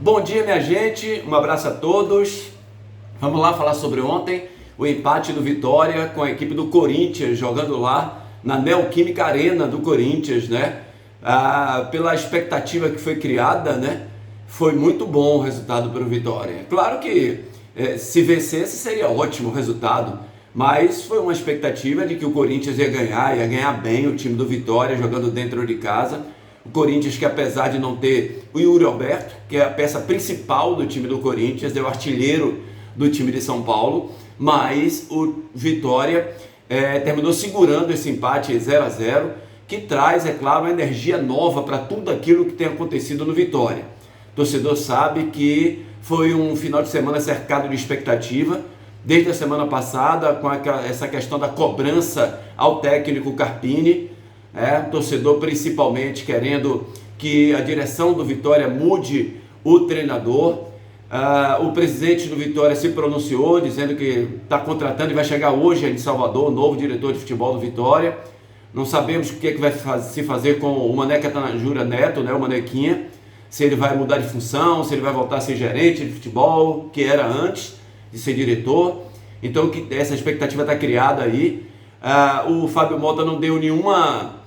Bom dia, minha gente, um abraço a todos. Vamos lá falar sobre ontem, o empate do Vitória com a equipe do Corinthians, jogando lá na Neoquímica Arena do Corinthians, né? Pela expectativa que foi criada, né? Foi muito bom o resultado para o Vitória. Claro que se vencesse seria ótimo o resultado, mas foi uma expectativa de que o Corinthians ia ganhar bem o time do Vitória, jogando dentro de casa. O Corinthians, que apesar de não ter o Yuri Alberto, que é a peça principal do time do Corinthians, é o artilheiro do time de São Paulo, mas o Vitória terminou segurando esse empate 0-0, que traz, é claro, uma energia nova para tudo aquilo que tem acontecido no Vitória. O torcedor sabe que foi um final de semana cercado de expectativa, desde a semana passada, com essa questão da cobrança ao técnico Carpini, o torcedor principalmente querendo que a direção do Vitória mude o treinador. O presidente do Vitória se pronunciou, dizendo que está contratando e vai chegar hoje em Salvador o novo diretor de futebol do Vitória. Não sabemos o que vai se fazer com o Mané Catanajura Neto, né, o Manequinha, se ele vai mudar de função, se ele vai voltar a ser gerente de futebol, que era antes de ser diretor. Então essa expectativa está criada aí. O Fábio Mota não deu nenhuma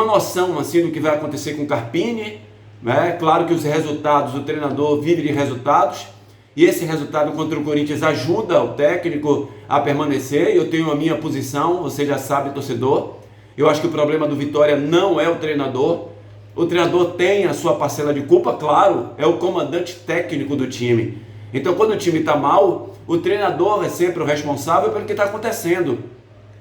noção assim do que vai acontecer com o Carpini, né? Claro que os resultados, o treinador vive de resultados, e esse resultado contra o Corinthians ajuda o técnico a permanecer. Eu tenho a minha posição, você já sabe, torcedor. Eu acho que o problema do Vitória não é o treinador. O treinador tem a sua parcela de culpa, claro, é o comandante técnico do time. Então, quando o time está mal, o treinador é sempre o responsável pelo que está acontecendo.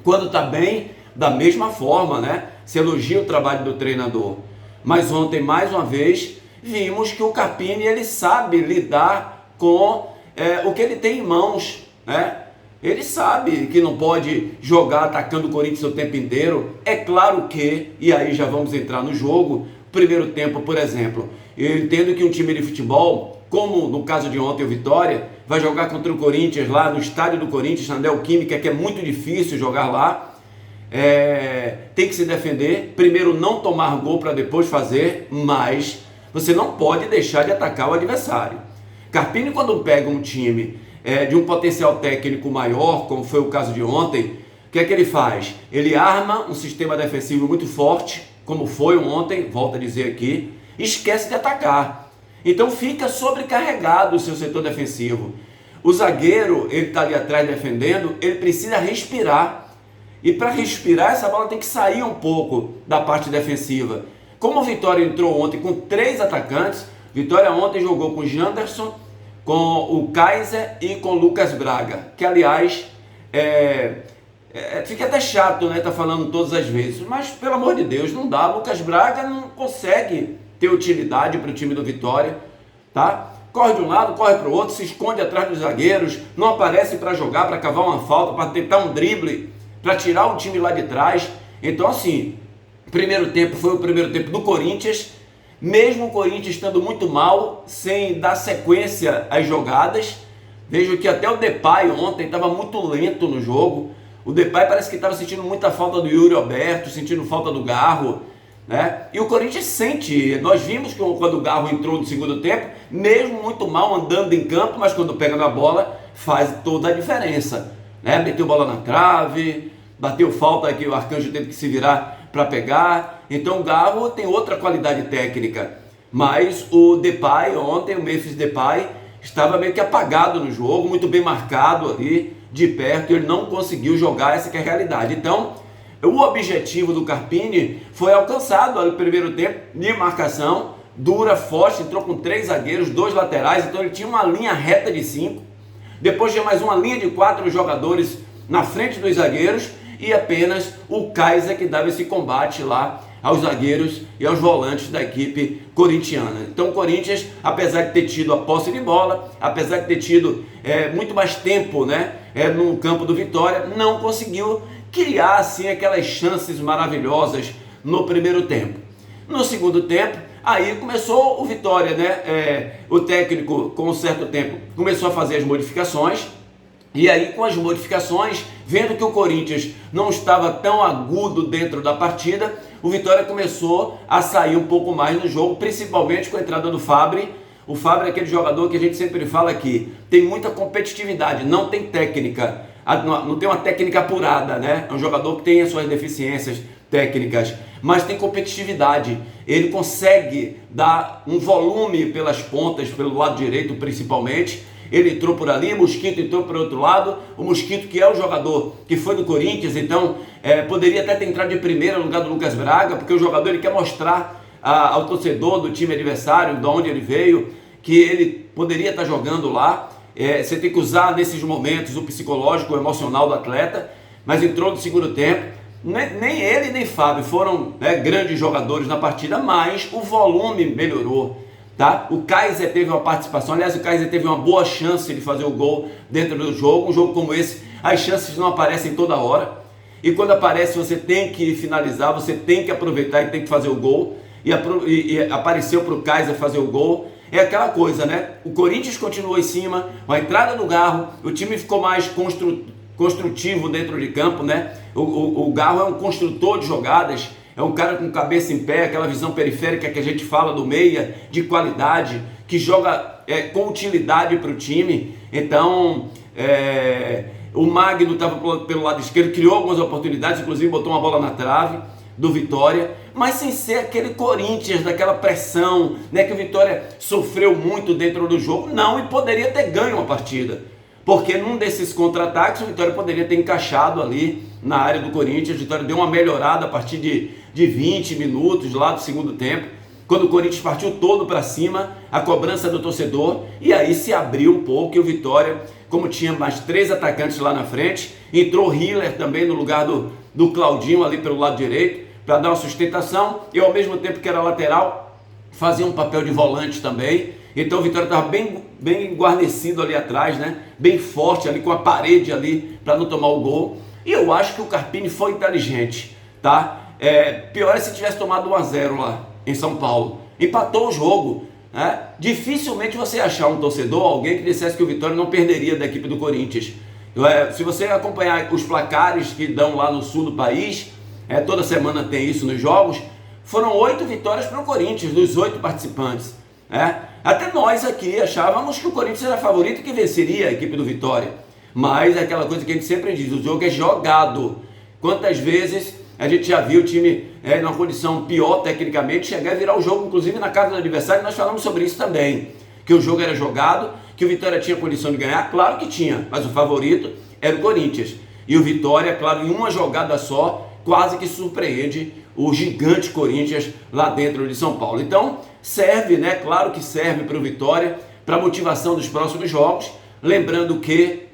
Quando está bem, da mesma forma, né? Se elogia o trabalho do treinador. Mas ontem, mais uma vez, vimos que o Carpini, ele sabe lidar com o que ele tem em mãos, né? Ele sabe que não pode jogar atacando o Corinthians o tempo inteiro. É claro que, e aí já vamos entrar no jogo, primeiro tempo, por exemplo, eu entendo que um time de futebol, como no caso de ontem o Vitória, vai jogar contra o Corinthians lá no estádio do Corinthians, na Neoquímica, que é muito difícil jogar lá. Tem que se defender, primeiro não tomar gol para depois fazer, mas você não pode deixar de atacar o adversário. Carpini, quando pega um time de um potencial técnico maior, como foi o caso de ontem, o que é que ele faz? Ele arma um sistema defensivo muito forte, como foi ontem, volto a dizer aqui, esquece de atacar. Então fica sobrecarregado o seu setor defensivo. O zagueiro, ele está ali atrás defendendo, ele precisa respirar. E para respirar, essa bola tem que sair um pouco da parte defensiva. Como o Vitória entrou ontem com 3 atacantes, Vitória ontem jogou com Janderson, com o Kaiser e com o Lucas Braga, que aliás, fica até chato, né, tá falando todas as vezes, mas pelo amor de Deus, não dá. Lucas Braga não consegue ter utilidade para o time do Vitória, tá? Corre de um lado, corre para o outro, se esconde atrás dos zagueiros, não aparece para jogar, para cavar uma falta, para tentar um drible, para tirar o time lá de trás. Então assim, primeiro tempo foi o primeiro tempo do Corinthians, mesmo o Corinthians estando muito mal, sem dar sequência às jogadas. Vejo que até o Depay ontem estava muito lento no jogo. O Depay parece que estava sentindo muita falta do Yuri Alberto, sentindo falta do Garro, né? E o Corinthians sente, nós vimos que quando o Garro entrou no segundo tempo, mesmo muito mal andando em campo, mas quando pega na bola, faz toda a diferença, né? Meteu bola na trave, bateu falta que o Arcanjo teve que se virar para pegar. Então o Garro tem outra qualidade técnica, mas o Depay ontem, o Memphis Depay, estava meio que apagado no jogo, muito bem marcado ali de perto, e ele não conseguiu jogar, essa que é a realidade. Então o objetivo do Carpini foi alcançado no primeiro tempo, de marcação dura, forte, entrou com 3 zagueiros, 2 laterais, então ele tinha uma linha reta de 5, depois tinha mais uma linha de 4 jogadores na frente dos zagueiros, e apenas o Kaiser que dava esse combate lá aos zagueiros e aos volantes da equipe corintiana. Então o Corinthians, apesar de ter tido a posse de bola, apesar de ter tido muito mais tempo, né, no campo do Vitória, não conseguiu criar assim aquelas chances maravilhosas no primeiro tempo. No segundo tempo, aí começou o Vitória, né, o técnico com um certo tempo começou a fazer as modificações. E aí, com as modificações, vendo que o Corinthians não estava tão agudo dentro da partida, o Vitória começou a sair um pouco mais no jogo, principalmente com a entrada do Fabri. O Fábio é aquele jogador que a gente sempre fala aqui, tem muita competitividade, não tem técnica, não tem uma técnica apurada, né? É um jogador que tem as suas deficiências técnicas, mas tem competitividade. Ele consegue dar um volume pelas pontas, pelo lado direito principalmente. Ele entrou por ali, o Mosquito entrou por outro lado. O Mosquito, que é o jogador que foi do Corinthians, então poderia até ter entrado de primeira no lugar do Lucas Braga, porque o jogador ele quer mostrar ao torcedor do time adversário, de onde ele veio, que ele poderia estar jogando lá. Você tem que usar nesses momentos o psicológico, o emocional do atleta, mas entrou no segundo tempo. Nem ele nem Fábio foram grandes jogadores na partida, mas o volume melhorou. Tá? O Kaiser teve uma participação, aliás, o Kaiser teve uma boa chance de fazer o gol dentro do jogo. Um jogo como esse, as chances não aparecem toda hora, e quando aparece você tem que finalizar, você tem que aproveitar e tem que fazer o gol, e apareceu para o Kaiser fazer o gol. É aquela coisa, né? O Corinthians continuou em cima, a entrada do Garro, o time ficou mais construtivo dentro de campo, né? O Garro é um construtor de jogadas, é um cara com cabeça em pé, aquela visão periférica que a gente fala do meia, de qualidade, que joga com utilidade para o time. Então, o Magno estava pelo lado esquerdo, criou algumas oportunidades, inclusive botou uma bola na trave do Vitória, mas sem ser aquele Corinthians, daquela pressão, né, que o Vitória sofreu muito dentro do jogo, não, e poderia ter ganho uma partida. Porque num desses contra-ataques o Vitória poderia ter encaixado ali na área do Corinthians. O Vitória deu uma melhorada a partir de 20 minutos lá do segundo tempo, quando o Corinthians partiu todo para cima, a cobrança do torcedor, e aí se abriu um pouco, e o Vitória, como tinha mais 3 atacantes lá na frente, entrou o Hiller também no lugar do Claudinho ali pelo lado direito, para dar uma sustentação, e ao mesmo tempo que era lateral, fazia um papel de volante também. Então o Vitória estava bem guarnecido ali atrás, né? Bem forte ali, com a parede ali, para não tomar o gol. E eu acho que o Carpini foi inteligente, tá? Pior é se tivesse tomado 1-0 lá em São Paulo. Empatou o jogo, né? Dificilmente você achar um torcedor, alguém que dissesse que o Vitória não perderia da equipe do Corinthians. Se você acompanhar os placares que dão lá no sul do país, toda semana tem isso nos jogos, foram 8 vitórias para o Corinthians, dos 8 participantes. Até nós aqui achávamos que o Corinthians era favorito e que venceria a equipe do Vitória. Mas é aquela coisa que a gente sempre diz, o jogo é jogado. Quantas vezes a gente já viu o time numa condição pior tecnicamente chegar e virar o jogo, inclusive na casa do adversário, nós falamos sobre isso também. Que o jogo era jogado, que o Vitória tinha condição de ganhar, claro que tinha, mas o favorito era o Corinthians. E o Vitória, claro, em uma jogada só, quase que surpreende o gigante Corinthians lá dentro de São Paulo. Então, serve, né? Claro que serve para o Vitória, para a motivação dos próximos jogos. Lembrando que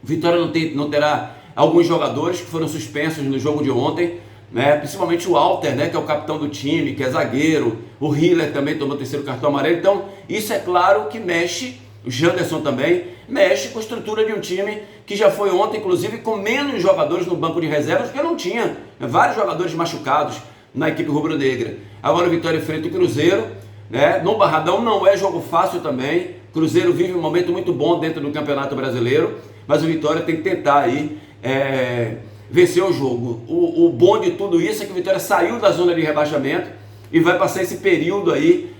o Vitória não terá alguns jogadores que foram suspensos no jogo de ontem, né? Principalmente o Walter, né? Que é o capitão do time, que é zagueiro. O Hiller também tomou o 3º cartão amarelo. Então, isso é claro que mexe. O Janderson também mexe com a estrutura de um time que já foi ontem, inclusive, com menos jogadores no banco de reservas, porque não tinha vários jogadores machucados na equipe rubro-negra. Agora o Vitória enfrenta o Cruzeiro, né? No Barradão não é jogo fácil também. Cruzeiro vive um momento muito bom dentro do Campeonato Brasileiro, mas o Vitória tem que tentar aí vencer o jogo. O bom de tudo isso é que o Vitória saiu da zona de rebaixamento e vai passar esse período aí,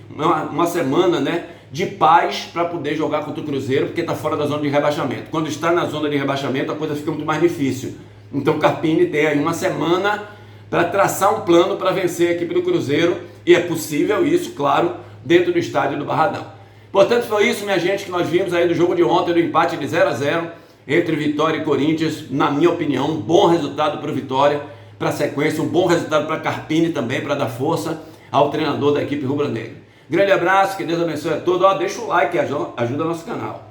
uma semana, né, de paz para poder jogar contra o Cruzeiro, porque está fora da zona de rebaixamento. Quando está na zona de rebaixamento, a coisa fica muito mais difícil. Então o Carpini tem aí uma semana para traçar um plano para vencer a equipe do Cruzeiro, e é possível isso, claro, dentro do estádio do Barradão. Portanto, foi isso, minha gente, que nós vimos aí do jogo de ontem, do empate de 0-0 entre Vitória e Corinthians. Na minha opinião, um bom resultado para o Vitória, para a sequência, um bom resultado para Carpini também, para dar força ao treinador da equipe rubro-negra. Grande abraço, que Deus abençoe a todos. Deixa o like, ajuda nosso canal.